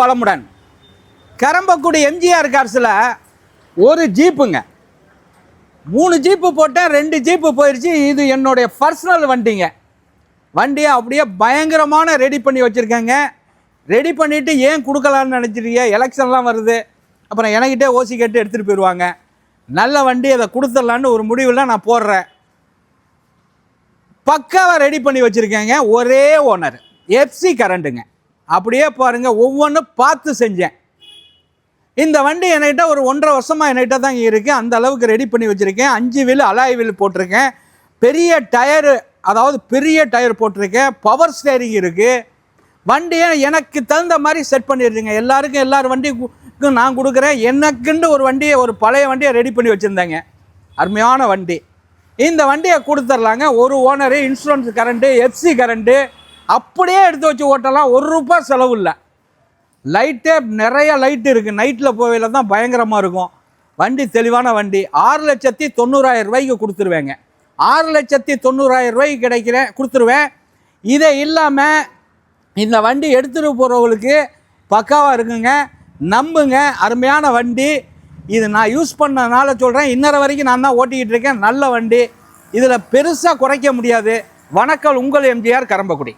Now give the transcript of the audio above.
வளமுடன். கரம்பக்குடி எம்ஜிஆர் கார்ஸில் ஒரு ஜீப்புங்க, 3 ஜீப்பு போட்டேன், 2 ஜீப்பு போயிடுச்சு. இது என்னுடைய பர்சனல் வண்டிங்க. வண்டியை அப்படியே பயங்கரமான ரெடி பண்ணி வச்சுருக்கேங்க. ரெடி பண்ணிவிட்டு ஏன் கொடுக்கலான்னு நினச்சிருக்கீங்க? எலெக்ஷன்லாம் வருது, அப்புறம் எனக்கிட்டே ஓசி கேட்டு எடுத்துகிட்டு போயிடுவாங்க. நல்ல வண்டி, அதை கொடுத்துடலான்னு ஒரு முடிவில் நான் போடுறேன். பக்காவாக ரெடி பண்ணி வச்சுருக்கேங்க. ஒரே ஓனர், எஃப்சி கரண்ட்டுங்க. அப்படியே பாருங்கள், ஒவ்வொன்றும் பார்த்து செஞ்சேன். இந்த வண்டி என்கிட்ட ஒரு 1.5 வருஷமாக என்கிட்ட தான் இருக்குது. அந்த அளவுக்கு ரெடி பண்ணி வச்சுருக்கேன். 5 வீல் அலாய் வீல் போட்டிருக்கேன். பெரிய டயரு, அதாவது பெரிய டயர் போட்டிருக்கேன். பவர் ஸ்டேரிங் இருக்குது. வண்டியை எனக்கு தகுந்த மாதிரி செட் பண்ணிடுறேங்க. எல்லாருக்கும் எல்லார் வண்டிக்கும் நான் கொடுக்குறேன். எனக்குன்னு ஒரு வண்டியை, ஒரு பழைய வண்டியை ரெடி பண்ணி வச்சுருந்தேங்க. அருமையான வண்டி. இந்த வண்டியை கொடுத்துர்லாங்க. ஒரு owner, insurance current, FC current, அப்படியே எடுத்து வச்சு ஓட்டலாம். ₹1 செலவு இல்லை. லைட்டே நிறைய லைட்டு இருக்குது. நைட்டில் போவையில் தான் பயங்கரமாக இருக்கும். வண்டி தெளிவான வண்டி. 6,90,000 கொடுத்துருவேங்க. 6,90,000 கொடுத்துருவேன். இதை இல்லாமல் இந்த வண்டி எடுத்துகிட்டு போகிறவங்களுக்கு பக்காவாக இருக்குங்க. நம்புங்க, அருமையான வண்டி. இது நான் யூஸ் பண்ணனால சொல்கிறேன். இன்னொரு வரைக்கும் நான் தான் ஓட்டிக்கிட்டு இருக்கேன். நல்ல வண்டி. இதில் பெருசாக குறைக்க முடியாது. வணக்கம், உங்கள் எம்ஜிஆர் கரம்பக்குடி.